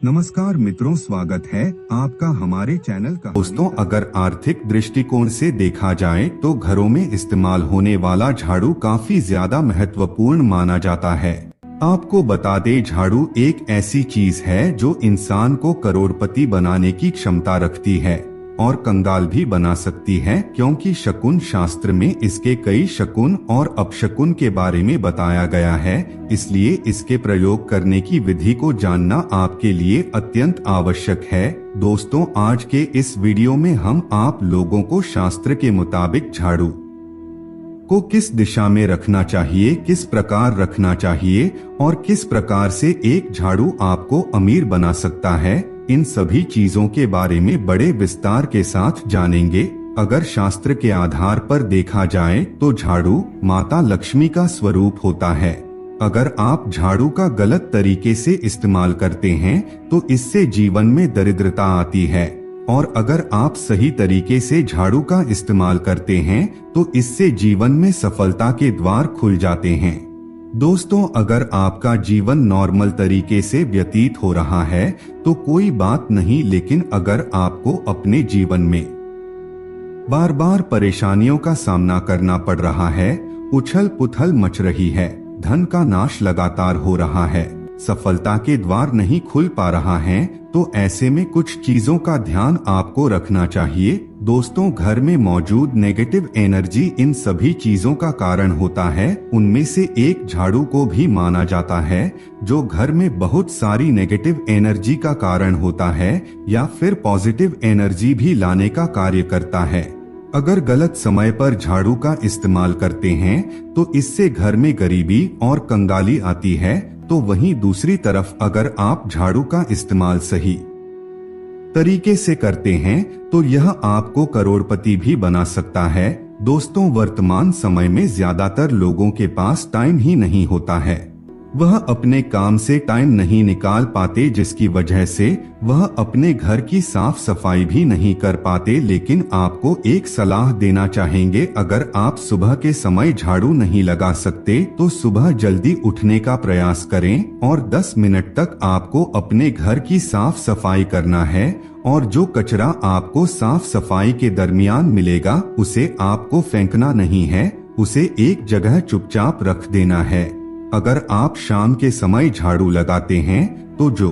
नमस्कार मित्रों, स्वागत है आपका हमारे चैनल का। दोस्तों, अगर आर्थिक दृष्टिकोण से देखा जाए तो घरों में इस्तेमाल होने वाला झाड़ू काफी ज्यादा महत्वपूर्ण माना जाता है। आपको बता दें, झाड़ू एक ऐसी चीज है जो इंसान को करोड़पति बनाने की क्षमता रखती है और कंगाल भी बना सकती है, क्योंकि शकुन शास्त्र में इसके कई शकुन और अपशकुन के बारे में बताया गया है। इसलिए इसके प्रयोग करने की विधि को जानना आपके लिए अत्यंत आवश्यक है। दोस्तों, आज के इस वीडियो में हम आप लोगों को शास्त्र के मुताबिक झाड़ू को किस दिशा में रखना चाहिए, किस प्रकार रखना चाहिए और किस प्रकार से एक झाड़ू आपको अमीर बना सकता है, इन सभी चीजों के बारे में बड़े विस्तार के साथ जानेंगे। अगर शास्त्र के आधार पर देखा जाए तो झाड़ू माता लक्ष्मी का स्वरूप होता है। अगर आप झाड़ू का गलत तरीके से इस्तेमाल करते हैं तो इससे जीवन में दरिद्रता आती है, और अगर आप सही तरीके से झाड़ू का इस्तेमाल करते हैं तो इससे जीवन में सफलता के द्वार खुल जाते हैं। दोस्तों, अगर आपका जीवन नॉर्मल तरीके से व्यतीत हो रहा है तो कोई बात नहीं, लेकिन अगर आपको अपने जीवन में बार बार परेशानियों का सामना करना पड़ रहा है, उछल पुथल मच रही है, धन का नाश लगातार हो रहा है, सफलता के द्वार नहीं खुल पा रहा है, तो ऐसे में कुछ चीजों का ध्यान आपको रखना चाहिए। दोस्तों, घर में मौजूद नेगेटिव एनर्जी इन सभी चीजों का कारण होता है। उनमें से एक झाड़ू को भी माना जाता है, जो घर में बहुत सारी नेगेटिव एनर्जी का कारण होता है या फिर पॉजिटिव एनर्जी भी लाने का कार्य करता है। अगर गलत समय पर झाड़ू का इस्तेमाल करते हैं तो इससे घर में गरीबी और कंगाली आती है, तो वहीं दूसरी तरफ अगर आप झाड़ू का इस्तेमाल सही तरीके से करते हैं तो यह आपको करोड़पति भी बना सकता है। दोस्तों, वर्तमान समय में ज्यादातर लोगों के पास टाइम ही नहीं होता है, वह अपने काम से टाइम नहीं निकाल पाते, जिसकी वजह से वह अपने घर की साफ सफाई भी नहीं कर पाते। लेकिन आपको एक सलाह देना चाहेंगे, अगर आप सुबह के समय झाड़ू नहीं लगा सकते तो सुबह जल्दी उठने का प्रयास करें और 10 मिनट तक आपको अपने घर की साफ सफाई करना है, और जो कचरा आपको साफ सफाई के दरमियान मिलेगा उसे आपको फेंकना नहीं है, उसे एक जगह चुपचाप रख देना है। अगर आप शाम के समय झाड़ू लगाते हैं तो जो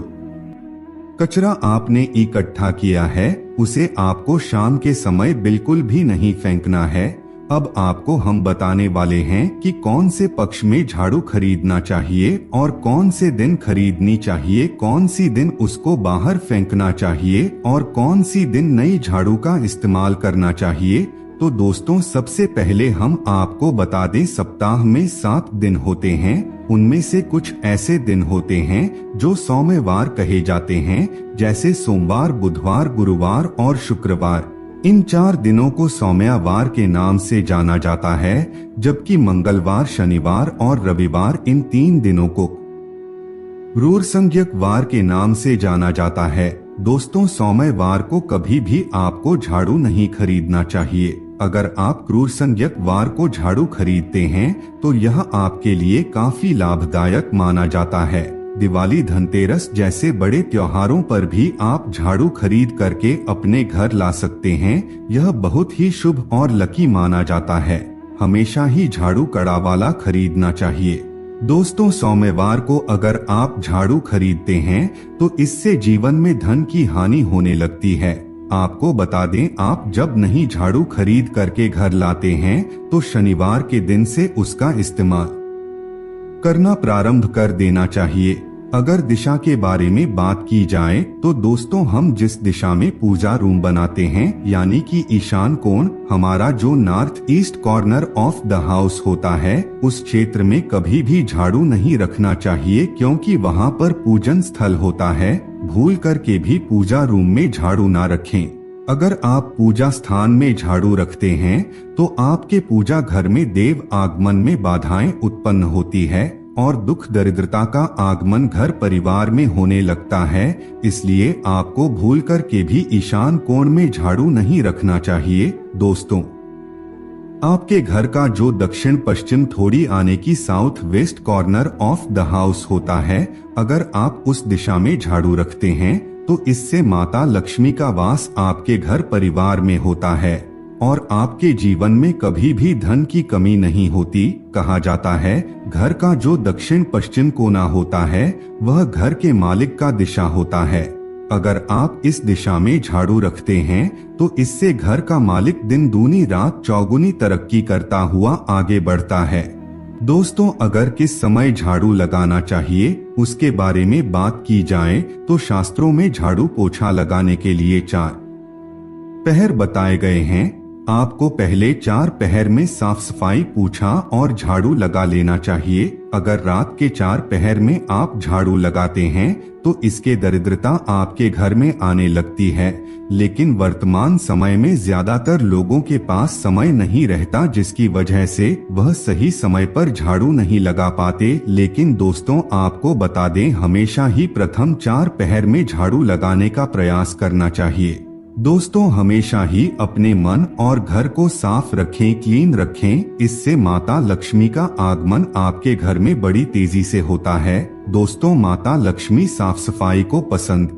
कचरा आपने इकट्ठा किया है उसे आपको शाम के समय बिल्कुल भी नहीं फेंकना है। अब आपको हम बताने वाले हैं कि कौन से पक्ष में झाड़ू खरीदना चाहिए और कौन से दिन खरीदनी चाहिए, कौन सी दिन उसको बाहर फेंकना चाहिए और कौन सी दिन नई झाड़ू का इस्तेमाल करना चाहिए। तो दोस्तों, सबसे पहले हम आपको बता दें, सप्ताह में 7 दिन होते हैं। उनमें से कुछ ऐसे दिन होते हैं जो सोमवार कहे जाते हैं, जैसे सोमवार, बुधवार, गुरुवार और शुक्रवार। इन 4 दिनों को सोमवार के नाम से जाना जाता है, जबकि मंगलवार, शनिवार और रविवार, इन 3 दिनों को क्रूरसंज्ञक वार के नाम से जाना जाता है। दोस्तों, सोमवार को कभी भी आपको झाड़ू नहीं खरीदना चाहिए। अगर आप क्रूरसंज्ञक वार को झाड़ू खरीदते हैं तो यह आपके लिए काफी लाभदायक माना जाता है। दिवाली, धनतेरस जैसे बड़े त्योहारों पर भी आप झाड़ू खरीद करके अपने घर ला सकते हैं। यह बहुत ही शुभ और लकी माना जाता है। हमेशा ही झाड़ू कड़ा वाला खरीदना चाहिए। दोस्तों, सोमवार को अगर आप झाड़ू खरीदते हैं तो इससे जीवन में धन की हानि होने लगती है। आपको बता दें, आप जब नहीं झाड़ू खरीद करके घर लाते हैं तो शनिवार के दिन से उसका इस्तेमाल करना प्रारंभ कर देना चाहिए। अगर दिशा के बारे में बात की जाए तो दोस्तों, हम जिस दिशा में पूजा रूम बनाते हैं, यानी कि ईशान कोण, हमारा जो north east corner of the house होता है, उस क्षेत्र में कभी भी झाड़ू नहीं रखना चाहिए, क्योंकि वहाँ पर पूजन स्थल होता है। भूल करके भी पूजा रूम में झाड़ू ना रखें। अगर आप पूजा स्थान में झाड़ू रखते हैं तो आपके पूजा घर में देव आगमन में बाधाएं उत्पन्न होती है और दुख दरिद्रता का आगमन घर परिवार में होने लगता है। इसलिए आपको भूल करके भी ईशान कोण में झाड़ू नहीं रखना चाहिए। दोस्तों, आपके घर का जो दक्षिण पश्चिम थोड़ी आने की south west corner of the house होता है, अगर आप उस दिशा में झाड़ू रखते हैं तो इससे माता लक्ष्मी का वास आपके घर परिवार में होता है और आपके जीवन में कभी भी धन की कमी नहीं होती। कहा जाता है घर का जो दक्षिण पश्चिम कोना होता है वह घर के मालिक का दिशा होता है। अगर आप इस दिशा में झाड़ू रखते हैं तो इससे घर का मालिक दिन दूनी रात चौगुनी तरक्की करता हुआ आगे बढ़ता है। दोस्तों, अगर किस समय झाड़ू लगाना चाहिए उसके बारे में बात की जाए तो शास्त्रों में झाड़ू पोछा लगाने के लिए 4 पहर बताए गए हैं। आपको पहले 4 पहर में साफ सफाई पोछा और झाड़ू लगा लेना चाहिए। अगर रात के 4 पहर में आप झाड़ू लगाते हैं तो इसके दरिद्रता आपके घर में आने लगती है, लेकिन वर्तमान समय में ज्यादातर लोगों के पास समय नहीं रहता, जिसकी वजह से वह सही समय पर झाड़ू नहीं लगा पाते। लेकिन दोस्तों, आपको बता दें, हमेशा ही प्रथम 4 पहर में झाड़ू लगाने का प्रयास करना चाहिए। दोस्तों, हमेशा ही अपने मन और घर को साफ रखें, क्लीन रखें। इससे माता लक्ष्मी का आगमन आपके घर में बड़ी तेजी से होता है। दोस्तों, माता लक्ष्मी साफ सफाई को पसंद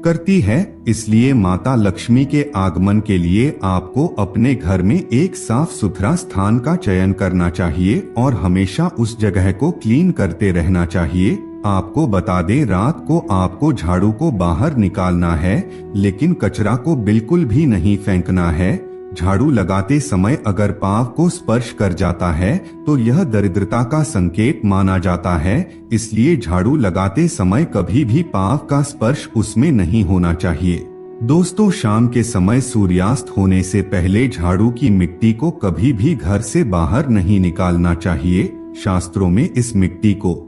करती है, इसलिए माता लक्ष्मी के आगमन के लिए आपको अपने घर में एक साफ सुथरा स्थान का चयन करना चाहिए और हमेशा उस जगह को क्लीन करते रहना चाहिए। आपको बता दें, रात को आपको झाड़ू को बाहर निकालना है, लेकिन कचरा को बिल्कुल भी नहीं फेंकना है। झाड़ू लगाते समय अगर पाँव को स्पर्श कर जाता है तो यह दरिद्रता का संकेत माना जाता है, इसलिए झाड़ू लगाते समय कभी भी पाँव का स्पर्श उसमें नहीं होना चाहिए। दोस्तों, शाम के समय सूर्यास्त होने से पहले झाड़ू की मिट्टी को कभी भी घर से बाहर नहीं निकालना चाहिए। शास्त्रों में इस मिट्टी को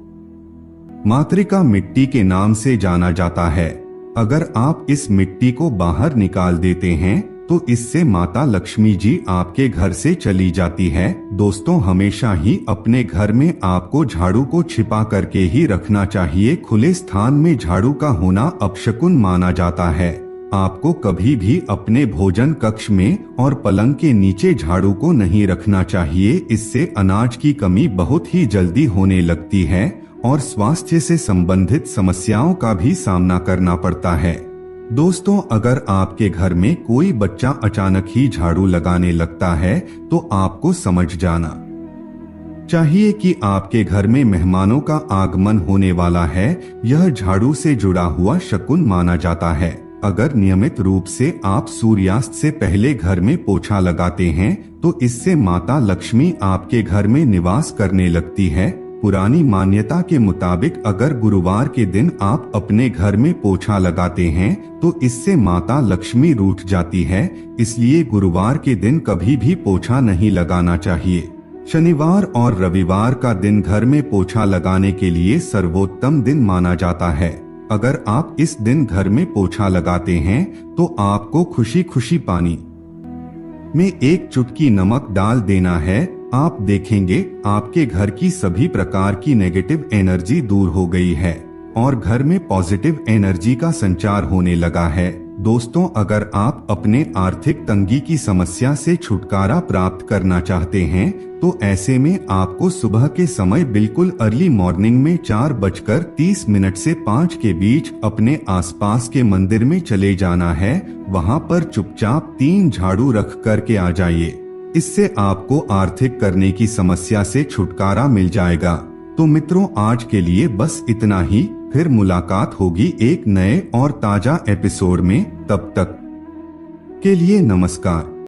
मातृका मिट्टी के नाम से जाना जाता है। अगर आप इस मिट्टी को बाहर निकाल देते हैं तो इससे माता लक्ष्मी जी आपके घर से चली जाती है। दोस्तों, हमेशा ही अपने घर में आपको झाड़ू को छिपा करके ही रखना चाहिए। खुले स्थान में झाड़ू का होना अपशकुन माना जाता है। आपको कभी भी अपने भोजन कक्ष में और पलंग के नीचे झाड़ू को नहीं रखना चाहिए। इससे अनाज की कमी बहुत ही जल्दी होने लगती है और स्वास्थ्य से संबंधित समस्याओं का भी सामना करना पड़ता है। दोस्तों, अगर आपके घर में कोई बच्चा अचानक ही झाड़ू लगाने लगता है तो आपको समझ जाना चाहिए कि आपके घर में मेहमानों का आगमन होने वाला है। यह झाड़ू से जुड़ा हुआ शकुन माना जाता है। अगर नियमित रूप से आप सूर्यास्त से पहले घर में पोछा लगाते हैं तो इससे माता लक्ष्मी आपके घर में निवास करने लगती है। पुरानी मान्यता के मुताबिक अगर गुरुवार के दिन आप अपने घर में पोछा लगाते हैं तो इससे माता लक्ष्मी रूठ जाती है, इसलिए गुरुवार के दिन कभी भी पोछा नहीं लगाना चाहिए। शनिवार और रविवार का दिन घर में पोछा लगाने के लिए सर्वोत्तम दिन माना जाता है। अगर आप इस दिन घर में पोछा लगाते हैं तो आपको खुशी खुशी पानी में 1 चुटकी नमक डाल देना है। आप देखेंगे आपके घर की सभी प्रकार की नेगेटिव एनर्जी दूर हो गई है और घर में पॉजिटिव एनर्जी का संचार होने लगा है। दोस्तों, अगर आप अपने आर्थिक तंगी की समस्या से छुटकारा प्राप्त करना चाहते हैं तो ऐसे में आपको सुबह के समय बिल्कुल अर्ली मॉर्निंग में 4:30 से 5 के बीच अपने आसपास के मंदिर में चले जाना है। वहां पर चुपचाप 3 झाड़ू रख करके आ जाइए। इससे आपको आर्थिक करने की समस्या से छुटकारा मिल जाएगा। तो मित्रों, आज के लिए बस इतना ही। फिर मुलाकात होगी एक नए और ताजा एपिसोड में। तब तक के लिए नमस्कार।